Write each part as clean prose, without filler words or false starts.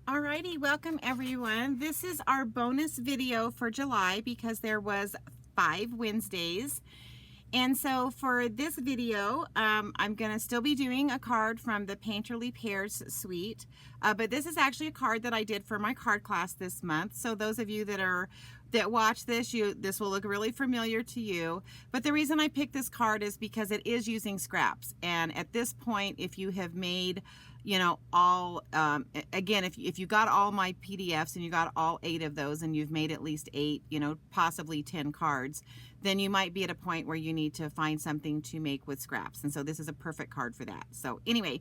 Alrighty, welcome everyone. This is our bonus video for July because there was 5 Wednesdays. And so for this video, I'm going to still be doing a card from the Painterly Pears Suite. But this is actually a card that I did for my card class this month. So those of you that watch this, this will look really familiar to you. But the reason I picked this card is because it is using scraps. And at this point, if you have made, you know, all, again, if you got all my PDFs and you got all 8 of those and you've made at least 8, you know, possibly 10 cards, then you might be at a point where you need to find something to make with scraps. And so this is a perfect card for that. So anyway,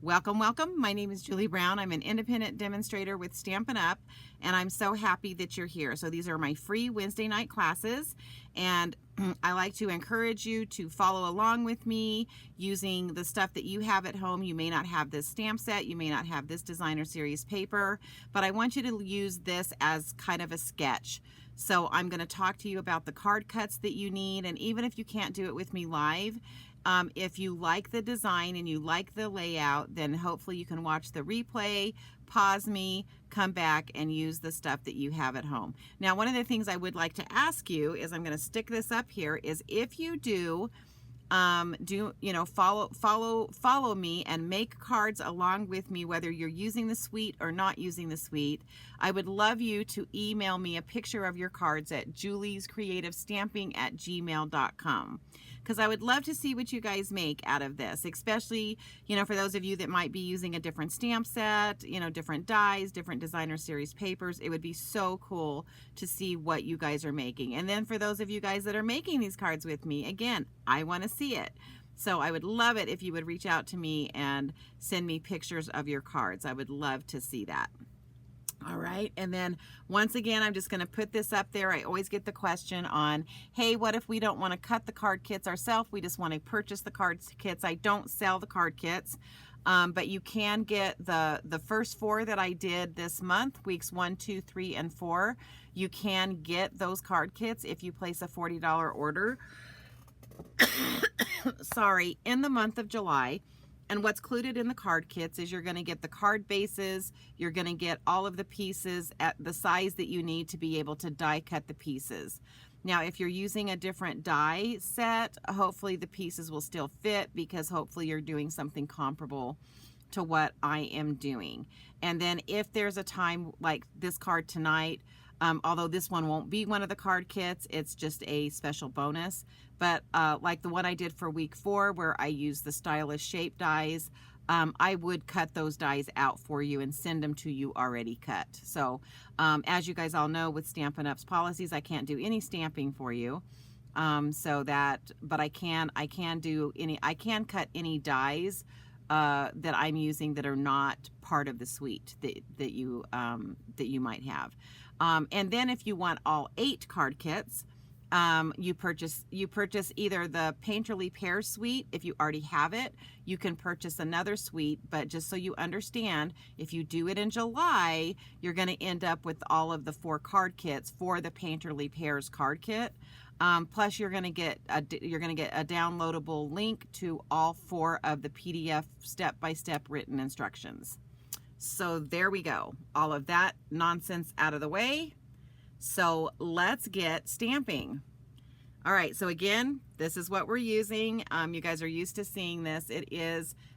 welcome. My name is Julie Brown. I'm an independent demonstrator with Stampin' Up, and I'm so happy that you're here. So these are my free Wednesday night classes, and I like to encourage you to follow along with me using the stuff that you have at home. You may not have this stamp set, you may not have this designer series paper, but I want you to use this as kind of a sketch. So I'm going to talk to you about the card cuts that you need, and even if you can't do it with me live, if you like the design and you like the layout, then hopefully you can watch the replay, pause me, come back and use the stuff that you have at home. Now, one of the things I would like to ask you is, I'm going to stick this up here, is if you do follow me and make cards along with me, whether you're using the suite or not using the suite. I would love you to email me a picture of your cards at juliescreativestamping@gmail.com, because I would love to see what you guys make out of this, especially, you know, for those of you that might be using a different stamp set, you know, different dies, different designer series papers. It would be so cool to see what you guys are making. And then for those of you guys that are making these cards with me, again, I want to see it. So I would love it if you would reach out to me and send me pictures of your cards. I would love to see that. All right, and then once again, I'm just going to put this up there. I always get the question on, hey, what if we don't want to cut the card kits ourselves? We just want to purchase the card kits. I don't sell the card kits, but you can get the first 4 that I did this month, weeks 1, 2, 3, and 4. You can get those card kits if you place a $40 order. Sorry, in the month of July. And what's included in the card kits is you're going to get the card bases, you're going to get all of the pieces at the size that you need to be able to die cut the pieces. Now, if you're using a different die set, hopefully the pieces will still fit, because hopefully you're doing something comparable to what I am doing. And then if there's a time like this card tonight, although this one won't be one of the card kits, it's just a special bonus. But like the one I did for week 4, where I used the stylish shape dies, I would cut those dies out for you and send them to you already cut. So as you guys all know, with Stampin' Up's policies, I can't do any stamping for you. But I can cut any dies that I'm using that are not part of the suite that you might have. And then if you want all 8 card kits, you purchase either the Painterly Pears Suite. If you already have it, you can purchase another suite. But just so you understand, if you do it in July, you're going to end up with all of the 4 card kits for the Painterly Pears card kit. Plus, you're going to get a downloadable link to all 4 of the PDF step-by-step written instructions. So there we go. All of that nonsense out of the way. So let's get stamping. All right, so again, this is what we're using. You guys are used to seeing this.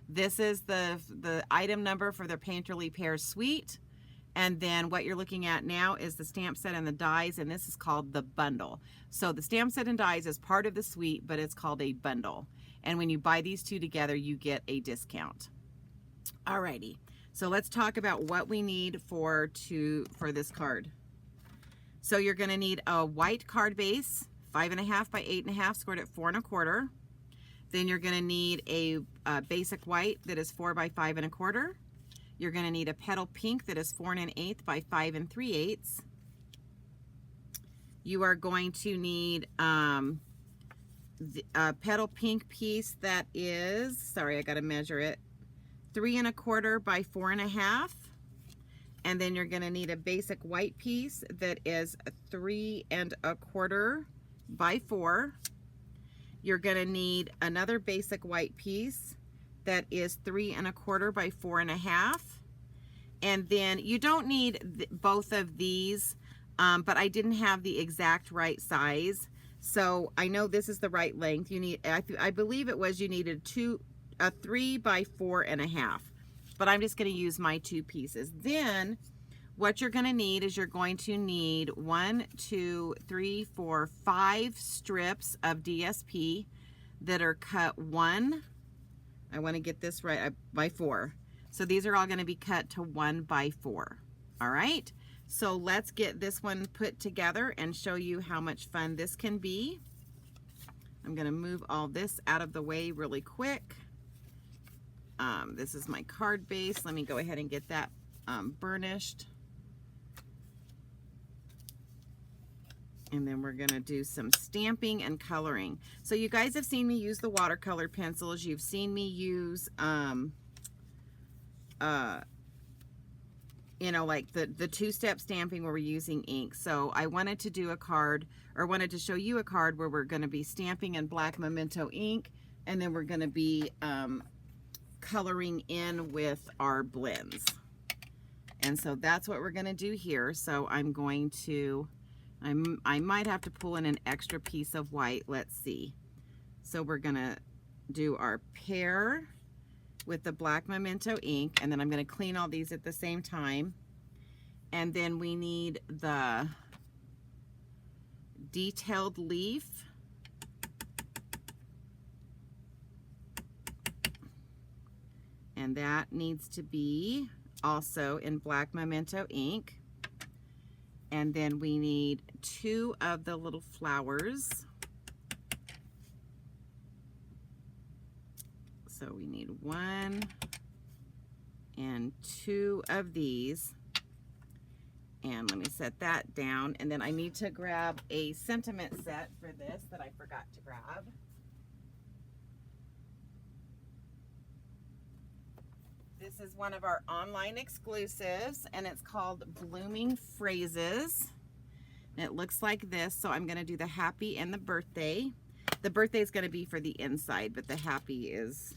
This is the item number for the Painterly Pears Suite. And then what you're looking at now is the stamp set and the dies, and this is called the bundle. So the stamp set and dies is part of the suite, but it's called a bundle. And when you buy these 2 together, you get a discount. Alrighty, so let's talk about what we need for this card. So you're going to need a white card base, 5.5 by 8.5, scored at 4 1/4. Then you're going to need a basic white that is 4 by 5 1/4. You're going to need a petal pink that is 4 1/8 by 5 3/8. You are going to need a petal pink piece that is, sorry, I got to measure it, 3 1/4 by 4 1/2. And then you're going to need a basic white piece that is 3 1/4 by 4. You're going to need another basic white piece that is 3 1/4 by 4 1/2. And then you don't need both of these, but I didn't have the exact right size. So I know this is the right length. You need, I believe it was, you needed a 3 by 4.5, but I'm just going to use my 2 pieces. Then what you're going to need is you're going to need 1, 2, 3, 4, 5 strips of DSP that are cut 1, I want to get this right, by 4. So these are all going to be cut to 1 by 4. All right. So let's get this one put together and show you how much fun this can be. I'm going to move all this out of the way really quick. This is my card base. Let me go ahead and get that burnished. And then we're going to do some stamping and coloring. So you guys have seen me use the watercolor pencils. You've seen me use you know, like the two-step stamping where we're using ink. So I wanted to do a card, or wanted to show you a card where we're going to be stamping in black memento ink, and then we're going to be coloring in with our blends. And so that's what we're going to do here. So I'm going to, I might have to pull in an extra piece of white. Let's see. So we're going to do our pear with the black memento ink, and then I'm going to clean all these at the same time. And then we need the detailed leaf, and that needs to be also in black memento ink. And then we need 2 of the little flowers. So we need 1 and 2 of these. And let me set that down. And then I need to grab a sentiment set for this that I forgot to grab. This is one of our online exclusives, and it's called Blooming Phrases. And it looks like this. So I'm going to do the happy and the birthday. The birthday is going to be for the inside, but the happy is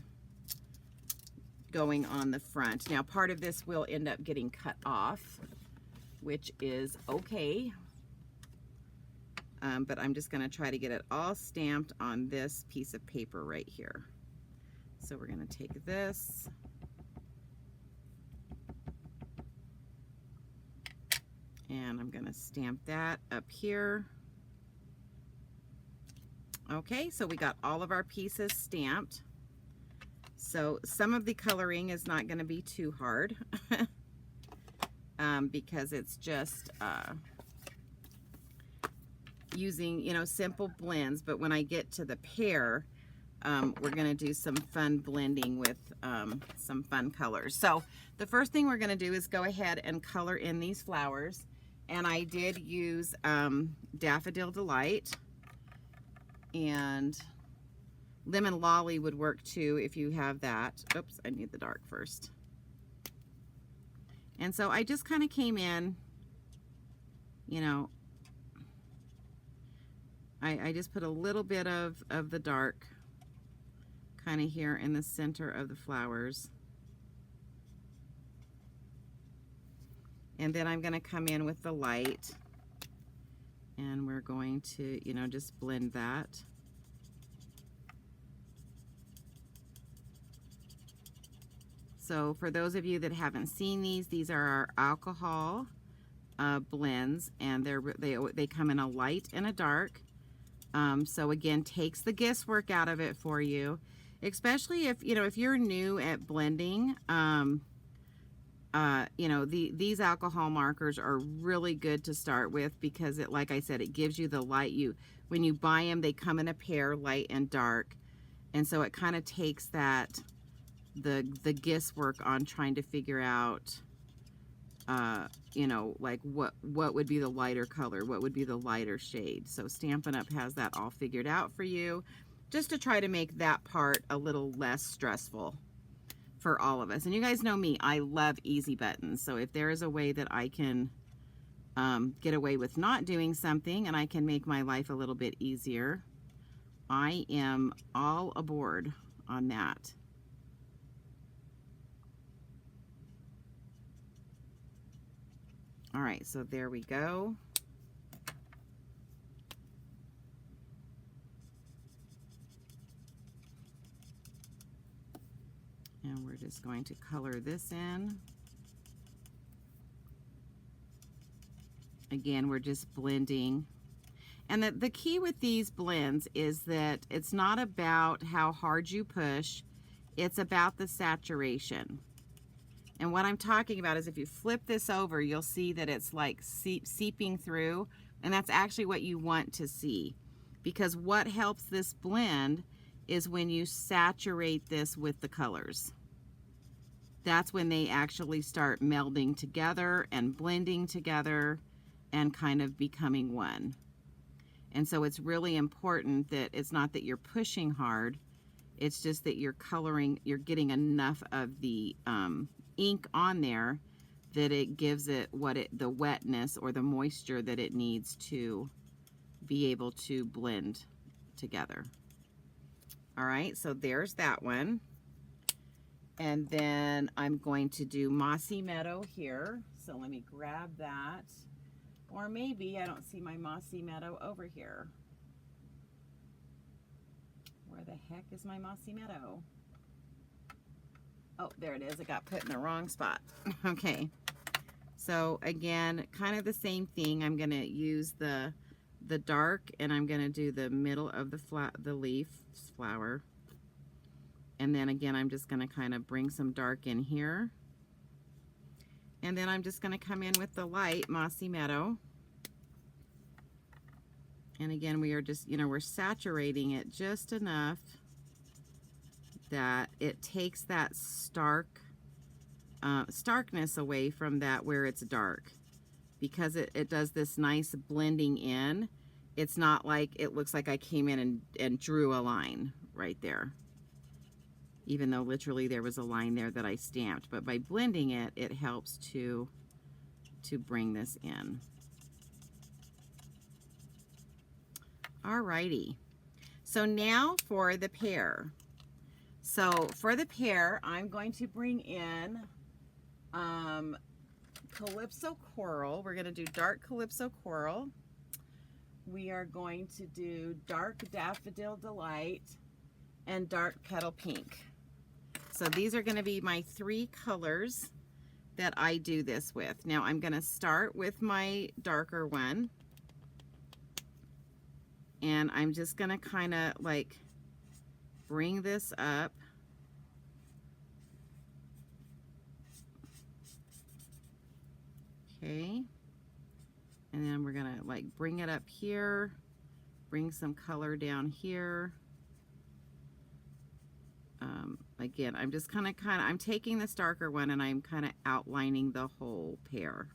going on the front. Now part of this will end up getting cut off, which is okay. But I'm just going to try to get it all stamped on this piece of paper right here. So we're going to take this, and I'm going to stamp that up here. Okay, so we got all of our pieces stamped. So some of the coloring is not going to be too hard because it's just using, you know, simple blends. But when I get to the pear, we're going to do some fun blending with some fun colors. So the first thing we're going to do is go ahead and color in these flowers. And I did use Daffodil Delight, and Lemon Lolly would work too if you have that. Oops, I need the dark first. And so I just kind of came in, you know, I just put a little bit of the dark kind of here in the center of the flowers. And then I'm going to come in with the light, and we're going to, you know, just blend that. So for those of you that haven't seen these are our alcohol blends, and they come in a light and a dark. So again, takes the guesswork out of it for you, especially if, you know, if you're new at blending. You know, these alcohol markers are really good to start with because it, like I said, it gives you the light. When you buy them, they come in a pair, light and dark, and so it kind of takes that the guesswork on trying to figure out you know, like what would be the lighter color, what would be the lighter shade. So Stampin' Up! Has that all figured out for you, just to try to make that part a little less stressful for all of us. And you guys know me, I love easy buttons. So if there is a way that I can get away with not doing something and I can make my life a little bit easier, I am all aboard on that. All right, so there we go. And we're just going to color this in. Again, we're just blending. And the key with these blends is that it's not about how hard you push, it's about the saturation. And what I'm talking about is if you flip this over, you'll see that it's like seeping through, and that's actually what you want to see. Because what helps this blend is when you saturate this with the colors. That's when they actually start melding together and blending together and kind of becoming one. And so it's really important that it's not that you're pushing hard, it's just that you're coloring, you're getting enough of the ink on there that it gives it the wetness or the moisture that it needs to be able to blend together. All right, so there's that one. And then I'm going to do Mossy Meadow here. So let me grab that. Or maybe I don't see my Mossy Meadow over here. Where the heck is my Mossy Meadow? Oh, there it is. It got put in the wrong spot. Okay. So again, kind of the same thing. I'm going to use the dark, and I'm going to do the middle of the leaf flower. And then again, I'm just going to kind of bring some dark in here. And then I'm just going to come in with the light Mossy Meadow. And again, we are just, we're saturating it just enough that it takes that starkness away from that where it's dark. Because it does this nice blending in. It's not like it looks like I came in and drew a line right there. Even though literally there was a line there that I stamped. But by blending it, it helps to bring this in. Alrighty. So now for the pear. So for the pear, I'm going to bring in Calypso Coral. We're going to do dark Calypso Coral. We are going to do dark Daffodil Delight and dark Petal Pink. So these are going to be my 3 colors that I do this with. Now I'm going to start with my darker one. And I'm just going to kind of like bring this up. Okay. And then we're going to like bring it up here, bring some color down here. Again, I'm just I'm taking this darker one and I'm kind of outlining the whole pear.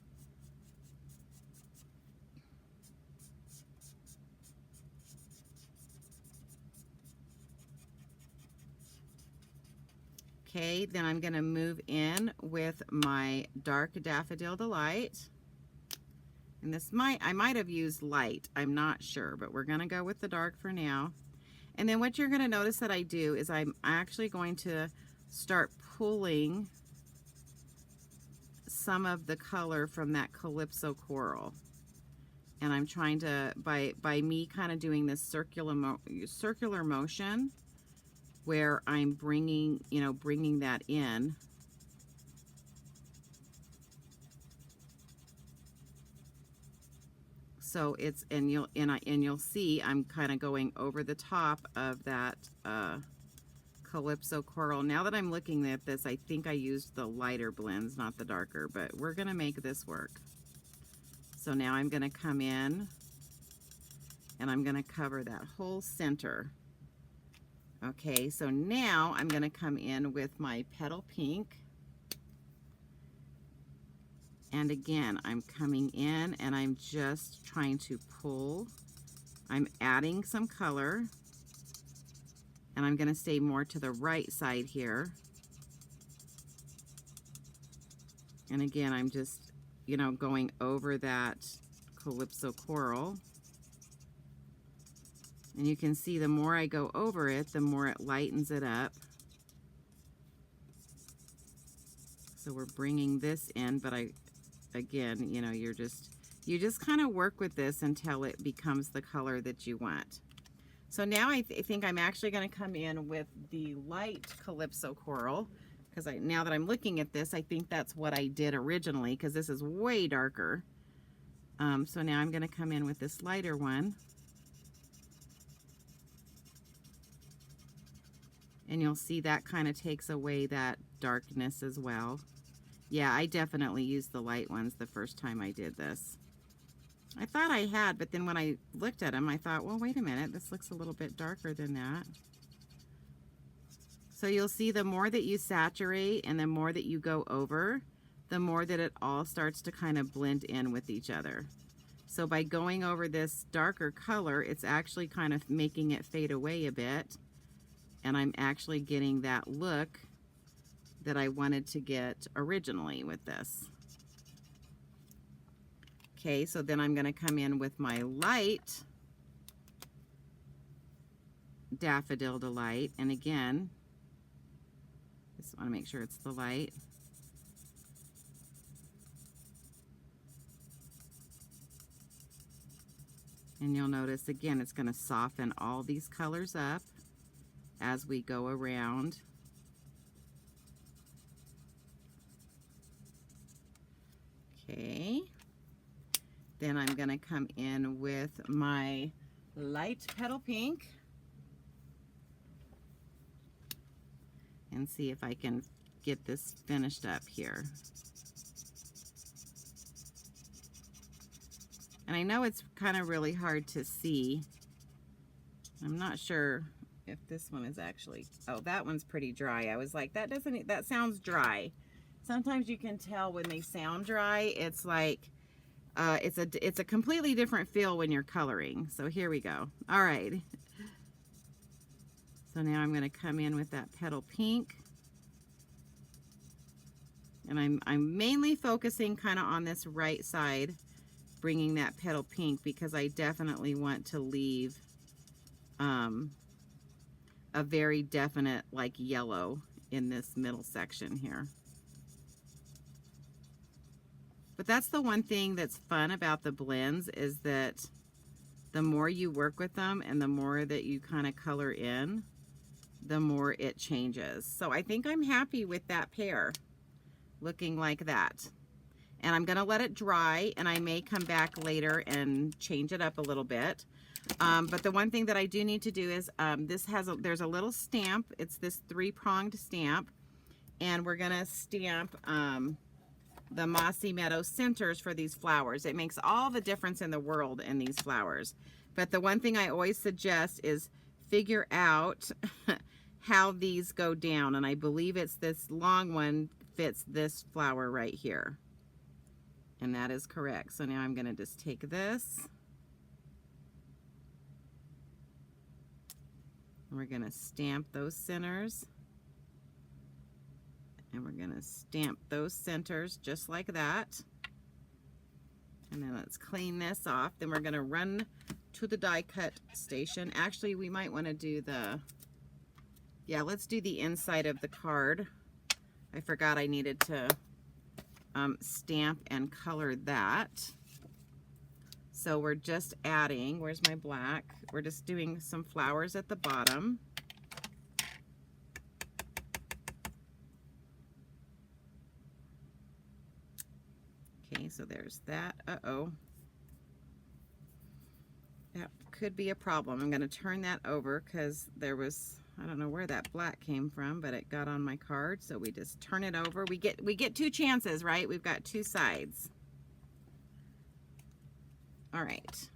Okay, then I'm going to move in with my dark Daffodil Delight. And this I might have used light, I'm not sure, but we're going to go with the dark for now. And then what you're going to notice that I do is I'm actually going to start pulling some of the color from that Calypso Coral. And I'm trying to, by me kind of doing this circular motion, where I'm bringing, bringing that in. So it's, and you'll see I'm kind of going over the top of that Calypso Coral. Now that I'm looking at this, I think I used the lighter blends, not the darker, but we're going to make this work. So now I'm going to come in and I'm going to cover that whole center. Okay, so now I'm going to come in with my Petal Pink. And again, I'm coming in and I'm just trying to pull. I'm adding some color. And I'm going to stay more to the right side here. And again, I'm just, going over that Calypso Coral. And you can see the more I go over it, the more it lightens it up. So we're bringing this in, but again, you know, you just kind of work with this until it becomes the color that you want. So now I think I'm actually going to come in with the light Calypso Coral, because now that I'm looking at this, I think that's what I did originally, because this is way darker. So now I'm going to come in with this lighter one. And you'll see that kind of takes away that darkness as well. Yeah, I definitely used the light ones the first time I did this. I thought I had, but then when I looked at them, I thought, well, wait a minute, this looks a little bit darker than that. So you'll see the more that you saturate and the more that you go over, the more that it all starts to kind of blend in with each other. So by going over this darker color, it's actually kind of making it fade away a bit. And I'm actually getting that look that I wanted to get originally with this. Okay, so then I'm going to come in with my light Daffodil Delight. And again, just want to make sure it's the light. And you'll notice again, it's going to soften all these colors up as we go around. Okay. Then I'm going to come in with my light Petal Pink and see if I can get this finished up here. And I know it's kind of really hard to see. I'm not sure if this one is actually, oh, that one's pretty dry. I was like, that sounds dry. Sometimes you can tell when they sound dry. It's like, it's a completely different feel when you're coloring. So here we go. All right. So now I'm going to come in with that Petal Pink. And I'm mainly focusing kind of on this right side, bringing that Petal Pink, because I definitely want to leave a very definite like yellow in this middle section here. But that's the one thing that's fun about the blends, is that the more you work with them and the more that you kind of color in, the more it changes. So I think I'm happy with that pair looking like that. And I'm going to let it dry, and I may come back later and change it up a little bit. But the one thing that I do need to do is there's a little stamp. It's this 3-pronged stamp, and we're going to stamp the Mossy Meadow centers for these flowers. It makes all the difference in the world in these flowers. But the one thing I always suggest is figure out how these go down, and I believe it's this long one fits this flower right here. And that is correct. So now I'm going to just take this. And we're going to stamp those centers. And we're going to stamp those centers just like that. And then let's clean this off. Then we're going to run to the die cut station. Actually, we might want to do let's do the inside of the card. I forgot I needed to stamp and color that. So we're just adding, where's my black? We're just doing some flowers at the bottom. Okay, so there's that. Uh-oh. That could be a problem. I'm going to turn that over because there was, I don't know where that black came from, but it got on my card. So we just turn it over. We get 2 chances, right? We've got 2 sides. All right.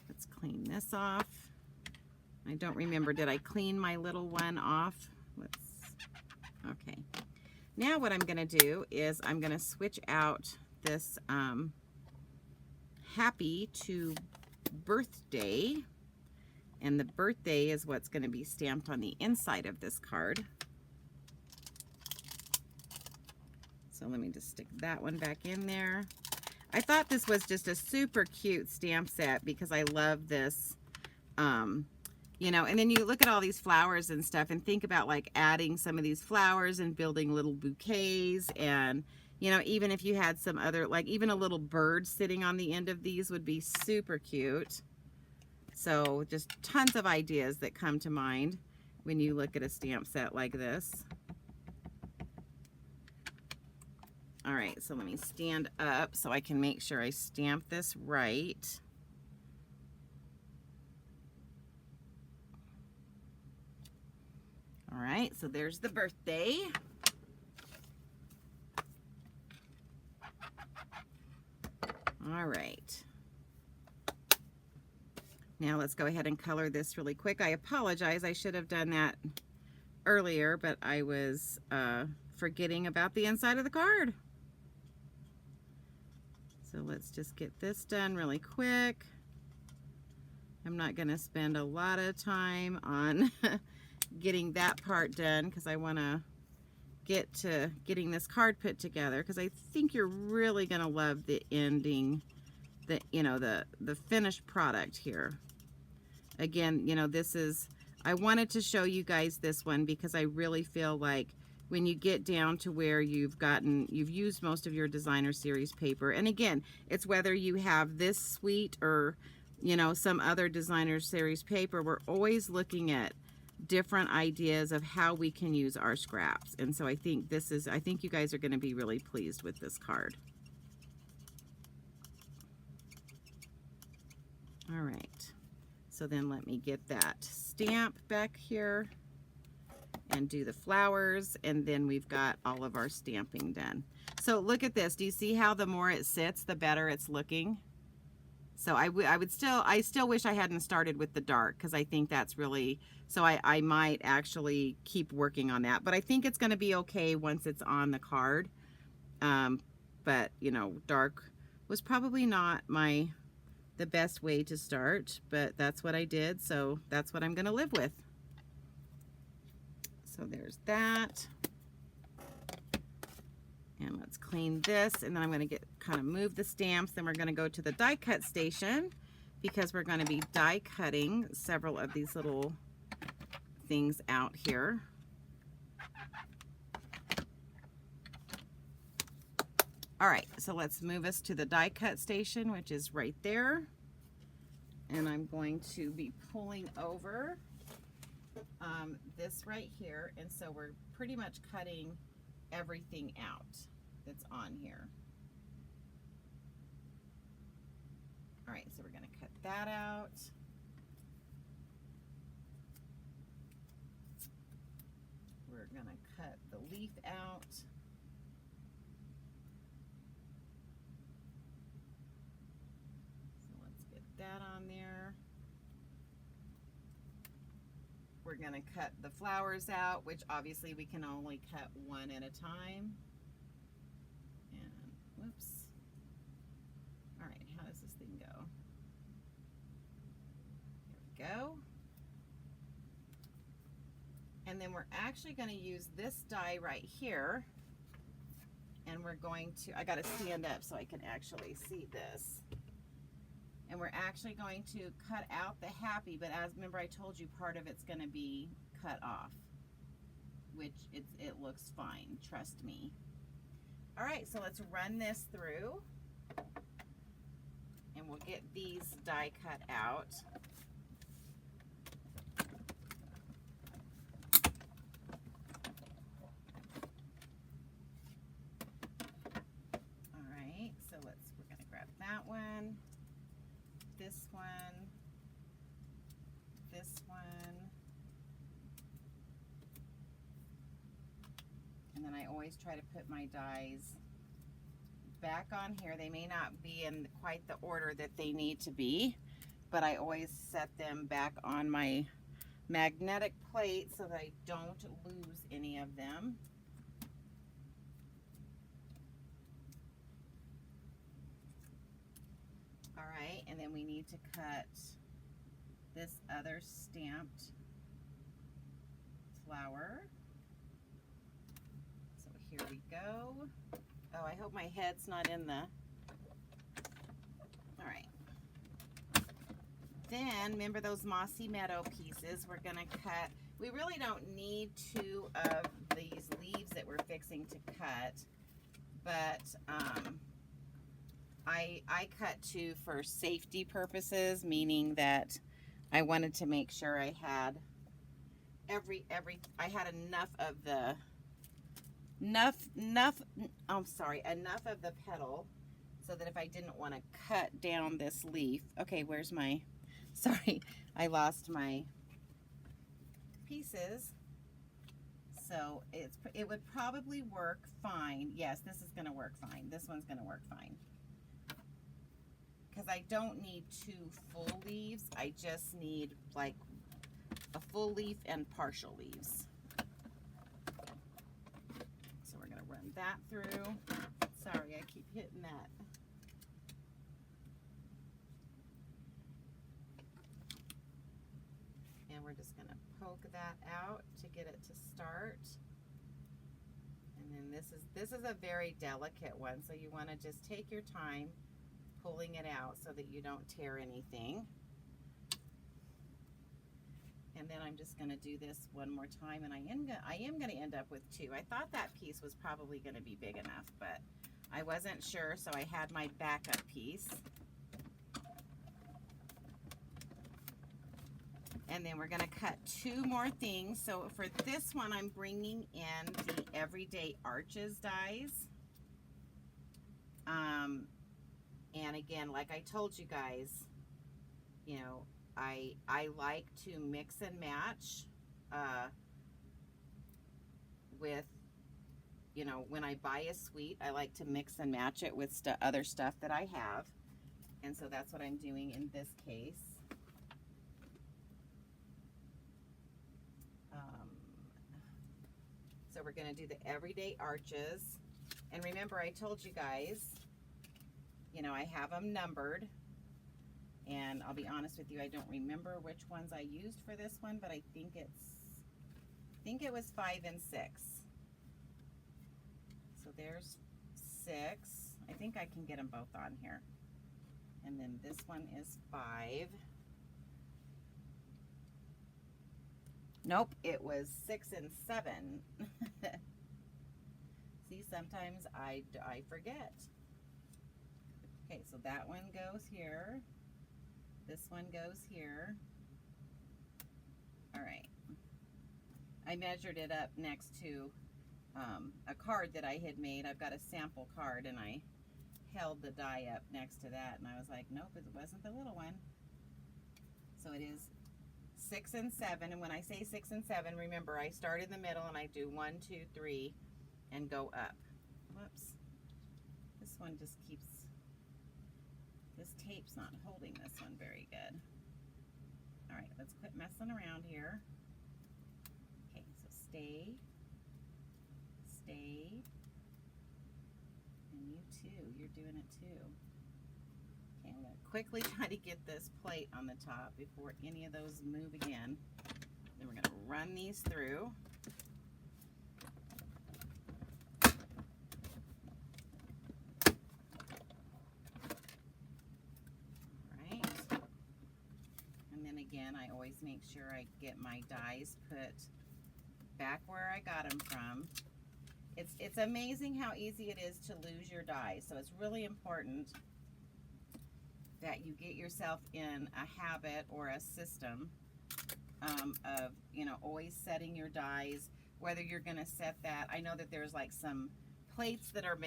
Let's clean this off. I don't remember, did I clean my little one off? Okay. Now what I'm going to do is I'm going to switch out this Happy to Birthday. And the birthday is what's going to be stamped on the inside of this card. So let me just stick that one back in there. I thought this was just a super cute stamp set because I love this, you know, and then you look at all these flowers and stuff and think about like adding some of these flowers and building little bouquets and, You know, even if you had some other, like even a little bird sitting on the end of these would be super cute. So just tons of ideas that come to mind when you look at a stamp set like this. All right, so let me stand up so I can make sure I stamp this right. All right, so there's the birthday. All right. Now let's go ahead and color this really quick. I apologize, I should have done that earlier, but I was forgetting about the inside of the card. So let's just get this done really quick. I'm not going to spend a lot of time on getting that part done because I want to get to getting this card put together, because I think you're really going to love the ending, the finished product here. Again, you know, this is, I wanted to show you guys this one because I really feel like when you get down to where you've used most of your designer series paper, and again, it's whether you have this suite or, you know, some other designer series paper, we're always looking at different ideas of how we can use our scraps. And so I think I think you guys are going to be really pleased with this card. All right. So then let me get that stamp back here and do the flowers, and then we've got all of our stamping done. So look at this. Do you see how the more it sits, the better it's looking? So I still wish I hadn't started with the dark, because I think that's really, so I might actually keep working on that. But I think it's going to be okay once it's on the card. But, you know, dark was probably not the best way to start, but that's what I did, so that's what I'm going to live with. So there's that. And let's clean this, and then I'm going to kind of move the stamps. Then we're going to go to the die cut station because we're going to be die cutting several of these little things out here. All right, so let's move us to the die cut station, which is right there. And I'm going to be pulling over this right here, and so we're pretty much cutting everything out that's on here. All right, so we're going to cut that out. We're going to cut the leaf out. So let's get that on there. We're going to cut the flowers out, which obviously we can only cut one at a time. And whoops. All right, how does this thing go? There we go. And then we're actually going to use this die right here. And we're going to, I got to stand up so I can actually see this. And we're actually going to cut out the happy, but as remember I told you, part of it's going to be cut off, which it looks fine, trust me. All right, so let's run this through, and we'll get these die cut out. All right, so we're going to grab that one. This one, this one, and then I always try to put my dies back on here. They may not be in quite the order that they need to be, but I always set them back on my magnetic plate so that I don't lose any of them. All right, and then we need to cut this other stamped flower. So here we go. Oh, I hope my head's not in the... All right. Then, remember those mossy meadow pieces we're going to cut. We really don't need two of these leaves that we're fixing to cut, but I cut 2 for safety purposes, meaning that I wanted to make sure I had I had enough of the enough of the petal, so that if I didn't want to cut down this leaf. Okay, where's my, sorry, I lost my pieces. So it would probably work fine. Yes, this is going to work fine. This one's going to work fine. Because I don't need 2 full leaves. I just need like a full leaf and partial leaves. So we're going to run that through. Sorry, I keep hitting that. And we're just going to poke that out to get it to start. And then this is a very delicate one, so you want to just take your time pulling it out so that you don't tear anything. And then I'm just going to do this one more time, and I am going to end up with 2. I thought that piece was probably going to be big enough, but I wasn't sure, so I had my backup piece. And then we're going to cut 2 more things. So for this one, I'm bringing in the Everyday Arches dies. And again, like I told you guys, you know, I like to mix and match with, you know, when I buy a suite, I like to mix and match it with other stuff that I have. And so that's what I'm doing in this case. So we're going to do the Everyday Arches. And remember, I told you guys, you know, I have them numbered. And I'll be honest with you, I don't remember which ones I used for this one, but I think it was 5 and 6. So there's 6. I think I can get them both on here. And then this one is 5. Nope, it was 6 and 7. See, sometimes I forget. Okay, so that one goes here. This one goes here. All right. I measured it up next to a card that I had made. I've got a sample card, and I held the die up next to that, and I was like, nope, it wasn't the little one. So it is 6 and 7, and when I say 6 and 7, remember I start in the middle and I do 1, 2, 3 and go up. Whoops. This one just keeps, this tape's not holding this one very good. All right, let's quit messing around here. Okay, so stay, and you too, you're doing it too. Okay, I'm gonna quickly try to get this plate on the top before any of those move again. Then we're gonna run these through. Again, I always make sure I get my dies put back where I got them from. It's amazing how easy it is to lose your dies, so it's really important that you get yourself in a habit or a system of, you know, always setting your dies, whether you're going to set that. I know that there's like some plates that are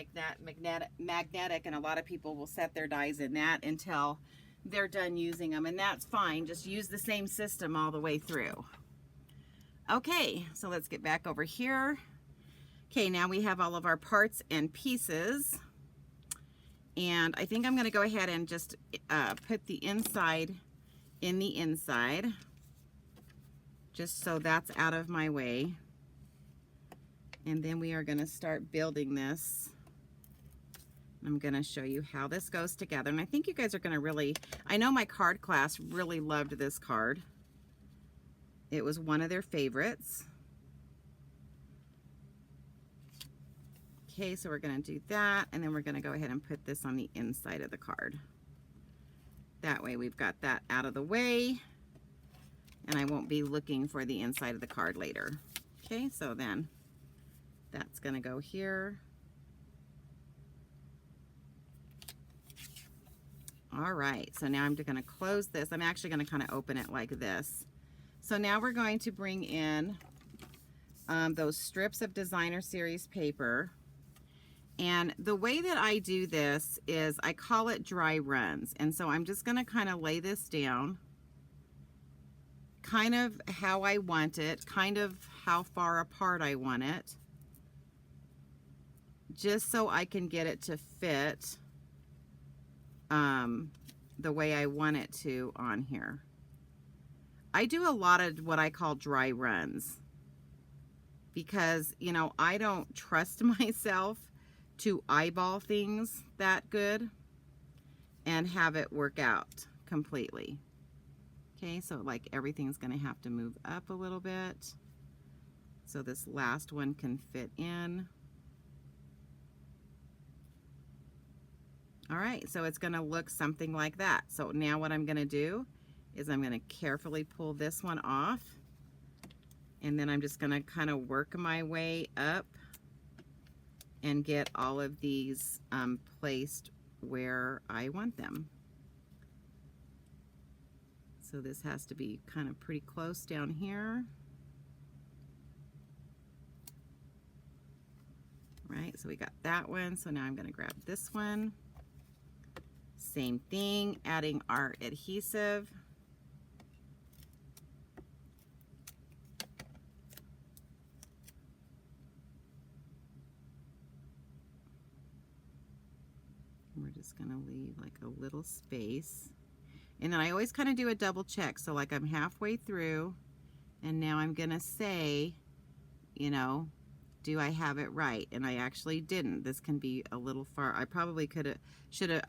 magnetic, and a lot of people will set their dies in that until they're done using them, and that's fine. Just use the same system all the way through. Okay, so let's get back over here. Okay, now we have all of our parts and pieces, and I think I'm going to go ahead and just put the inside in the inside, just so that's out of my way. And then we are going to start building this. I'm going to show you how this goes together, and I think you guys are going to really, I know my card class really loved this card. It was one of their favorites. Okay, so we're going to do that, and then we're going to go ahead and put this on the inside of the card. That way we've got that out of the way, and I won't be looking for the inside of the card later. Okay, so then that's going to go here. All right, so now I'm going to close this. I'm actually going to kind of open it like this. So now we're going to bring in those strips of designer series paper. And the way that I do this is I call it dry runs. And so I'm just going to kind of lay this down kind of how I want it, kind of how far apart I want it, just so I can get it to fit the way I want it to on here. I do a lot of what I call dry runs because, you know, I don't trust myself to eyeball things that good and have it work out completely. Okay, so like everything's going to have to move up a little bit so this last one can fit in. All right, so it's going to look something like that. So now what I'm going to do is I'm going to carefully pull this one off, and then I'm just going to kind of work my way up and get all of these placed where I want them. So this has to be kind of pretty close down here. Right, so we got that one. So now I'm going to grab this one. Same thing, adding our adhesive. We're just going to leave like a little space. And then I always kind of do a double check. So like I'm halfway through and now I'm going to say, you know, do I have it right? And I actually didn't. This can be a little far. I probably could have, should have,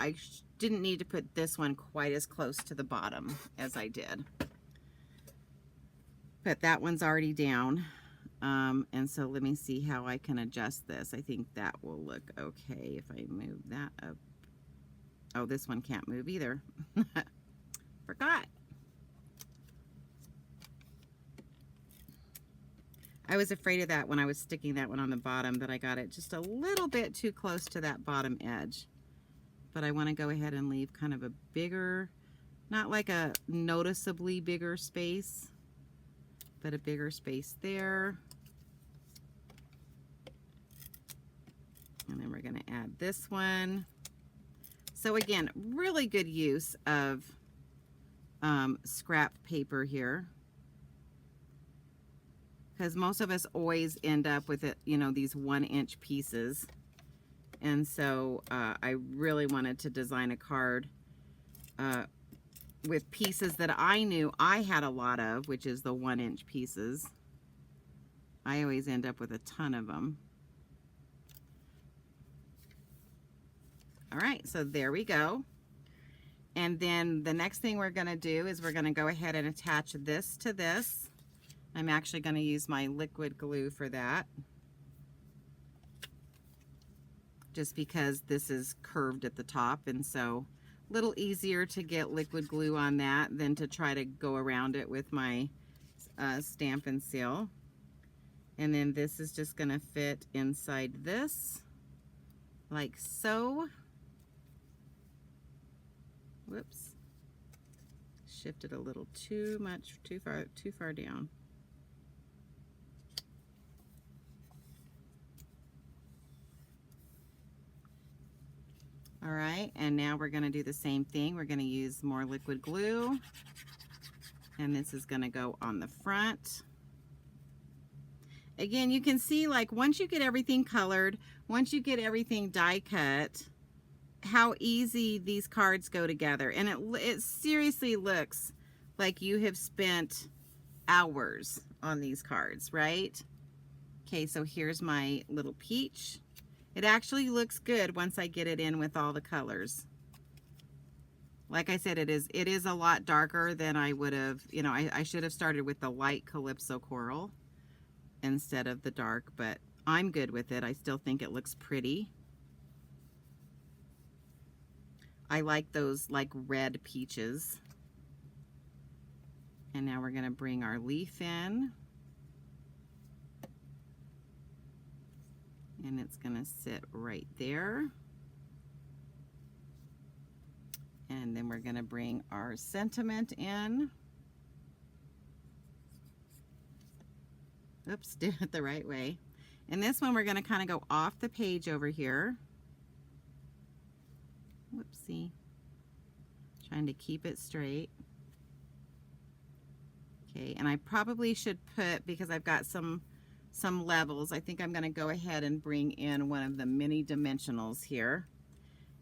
didn't need to put this one quite as close to the bottom as I did. But that one's already down. And so let me see how I can adjust this. I think that will look okay if I move that up. Oh, this one can't move either. Forgot. I was afraid of that when I was sticking that one on the bottom, that I got it just a little bit too close to that bottom edge. But I want to go ahead and leave kind of a bigger, not like a noticeably bigger space, but a bigger space there. And then we're going to add this one. So again, really good use of scrap paper here, because most of us always end up with it, you know, these 1-inch pieces. And so I really wanted to design a card with pieces that I knew I had a lot of, which is the 1-inch pieces. I always end up with a ton of them. All right, so there we go. And then the next thing we're going to do is we're going to go ahead and attach this to this. I'm actually going to use my liquid glue for that, just because this is curved at the top, and so a little easier to get liquid glue on that than to try to go around it with my stamp and seal. And then this is just going to fit inside this like so. Whoops, shifted a little too far down. All right, and now we're going to do the same thing. We're going to use more liquid glue, and this is going to go on the front. Again, you can see, like, once you get everything colored, once you get everything die cut, how easy these cards go together. And it seriously looks like you have spent hours on these cards, right? Okay, so here's my little peach. It actually looks good once I get it in with all the colors. Like I said, it is a lot darker than I would have, you know, I should have started with the light Calypso Coral instead of the dark, but I'm good with it. I still think it looks pretty. I like those like red peaches. And now we're going to bring our leaf in. And it's going to sit right there. And then we're going to bring our sentiment in. Oops, did it the right way. And this one we're going to kind of go off the page over here. Whoopsie. Trying to keep it straight. Okay, and I probably should put, because I've got some levels, I think I'm going to go ahead and bring in one of the mini dimensionals here.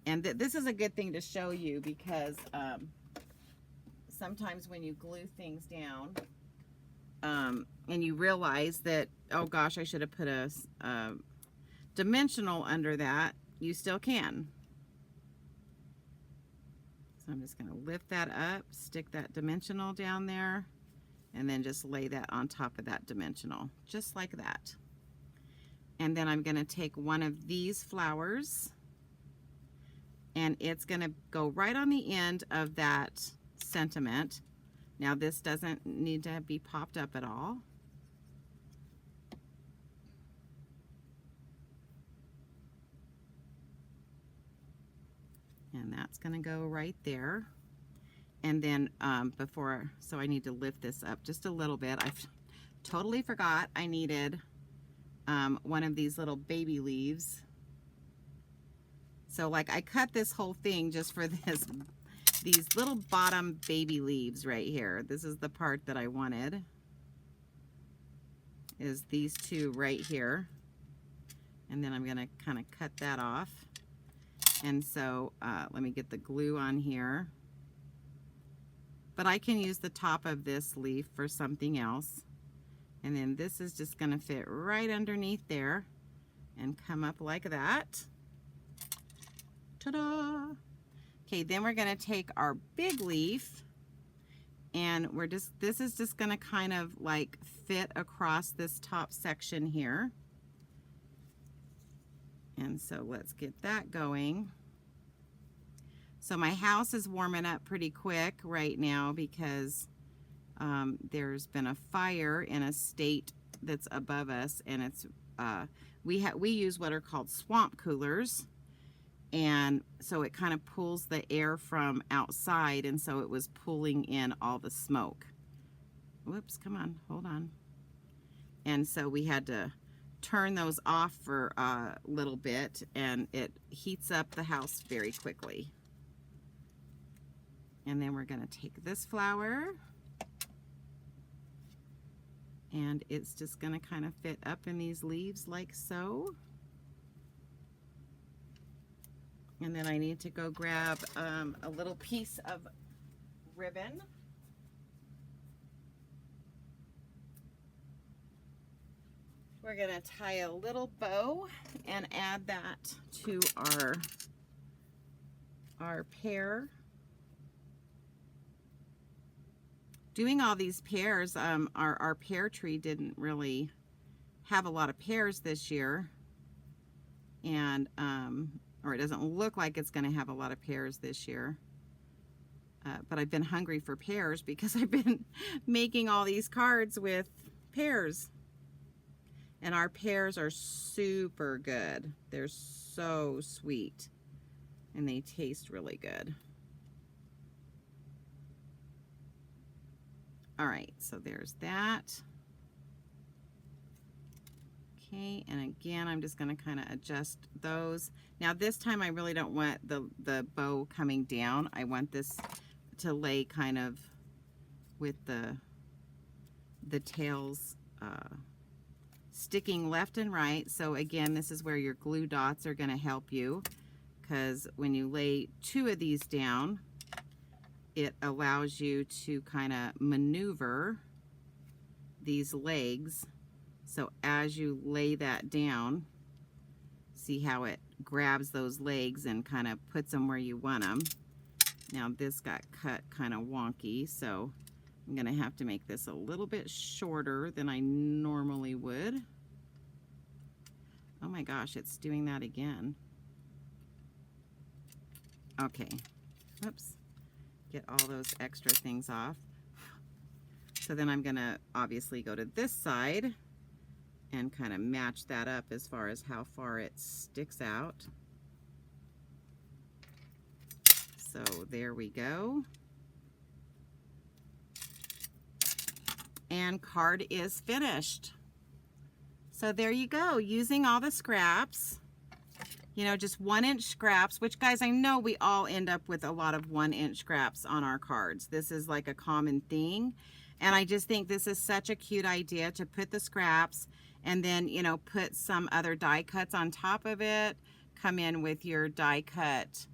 And this is a good thing to show you, because sometimes when you glue things down and you realize that, oh gosh, I should have put a dimensional under that, you still can. So I'm just going to lift that up, stick that dimensional down there, and then just lay that on top of that dimensional, just like that. And then I'm going to take one of these flowers, and it's going to go right on the end of that sentiment. Now this doesn't need to be popped up at all. And that's going to go right there. And then so I need to lift this up just a little bit. I totally forgot I needed one of these little baby leaves. So like I cut this whole thing just for these little bottom baby leaves right here. This is the part that I wanted, is these two right here. And then I'm going to kind of cut that off. And so let me get the glue on here. But I can use the top of this leaf for something else. And then this is just going to fit right underneath there and come up like that. Ta-da! Okay, then we're going to take our big leaf, and this is just going to kind of like fit across this top section here. And so let's get that going. So my house is warming up pretty quick right now because there's been a fire in a state that's above us, and it's we use what are called swamp coolers, and so it kind of pulls the air from outside, and so it was pulling in all the smoke. Whoops, come on, hold on. And so we had to turn those off for a little bit, and it heats up the house very quickly. And then we're going to take this flower, and it's just going to kind of fit up in these leaves like so. And then I need to go grab a little piece of ribbon. We're going to tie a little bow and add that to our pear. Doing all these pears, our pear tree didn't really have a lot of pears this year, and or it doesn't look like it's going to have a lot of pears this year. But I've been hungry for pears because I've been making all these cards with pears. And our pears are super good. They're so sweet, and they taste really good. All right, so there's that. Okay, and again, I'm just going to kind of adjust those. Now this time I really don't want the bow coming down. I want this to lay kind of with the tails sticking left and right. So again, this is where your glue dots are going to help you, because when you lay two of these down, it allows you to kind of maneuver these legs. So as you lay that down, see how it grabs those legs and kind of puts them where you want them. Now this got cut kind of wonky, so I'm going to have to make this a little bit shorter than I normally would. Oh my gosh, it's doing that again. Okay, whoops. Get all those extra things off. So then I'm going to obviously go to this side and kind of match that up as far as how far it sticks out. So there we go. And card is finished. So there you go, using all the scraps, you know, just 1-inch scraps, which guys, I know we all end up with a lot of 1-inch scraps on our cards. This is like a common thing. And I just think this is such a cute idea to put the scraps and then, you know, put some other die cuts on top of it, come in with your die cut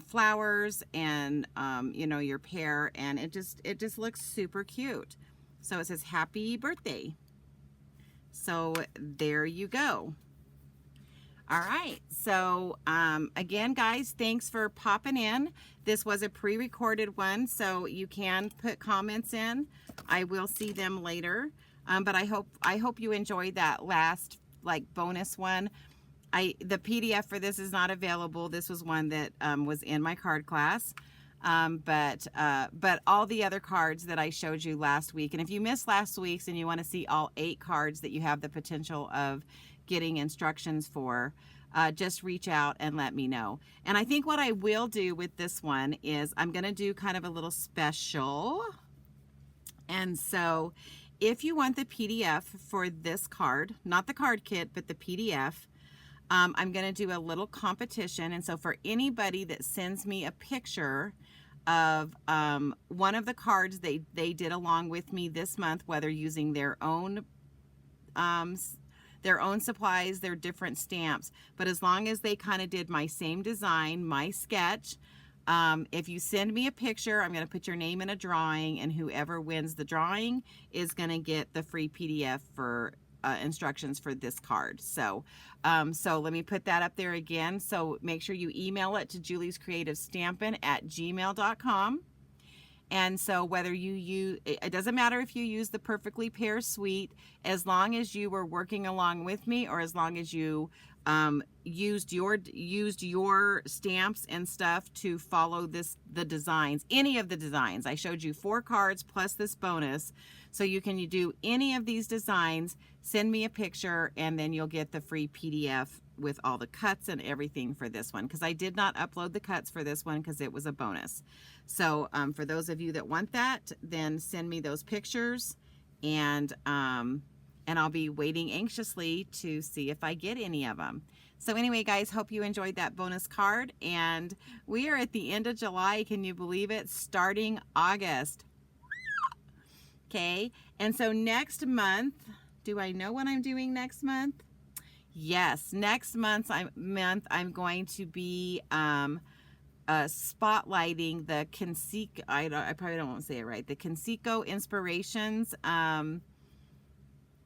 flowers and, you know, your pear, and it just looks super cute. So it says happy birthday. So there you go. All right, so again, guys, thanks for popping in. This was a pre-recorded one, so you can put comments in. I will see them later, but I hope you enjoyed that last like bonus one. The PDF for this is not available. This was one that was in my card class. But all the other cards that I showed you last week, and if you missed last week's and you want to see all 8 cards that you have the potential of getting instructions for, just reach out and let me know. And I think what I will do with this one is I'm going to do kind of a little special. And so if you want the PDF for this card, not the card kit, but the PDF, I'm going to do a little competition. And so for anybody that sends me a picture of one of the cards they did along with me this month, whether using their own supplies, their different stamps, but as long as they kind of did my same design, my sketch, if you send me a picture, I'm going to put your name in a drawing, and whoever wins the drawing is going to get the free PDF for instructions for this card. So let me put that up there again. So make sure you email it to juliescreativestampin@gmail.com. And so whether you use, it doesn't matter if you use the Painterly Pears Suite, as long as you were working along with me, or as long as you used your stamps and stuff to follow the designs, any of the designs. I showed you 4 cards plus this bonus. So you can do any of these designs, send me a picture, and then you'll get the free PDF with all the cuts and everything for this one, because I did not upload the cuts for this one because it was a bonus. So for those of you that want that, then send me those pictures, and I'll be waiting anxiously to see if I get any of them. So anyway, guys, hope you enjoyed that bonus card, and we are at the end of July. Can you believe it? Starting August. Okay, and so next month, do I know what I'm doing next month? Yes, next month I'm going to be spotlighting the Conseco, I probably don't want to say it right, the Conseco Inspirations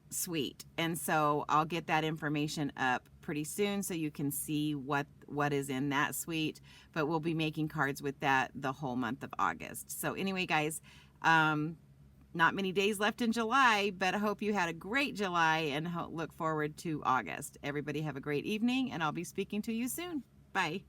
Suite. And so I'll get that information up pretty soon so you can see what is in that suite, but we'll be making cards with that the whole month of August. So anyway, guys, not many days left in July, but I hope you had a great July and look forward to August. Everybody have a great evening, and I'll be speaking to you soon. Bye.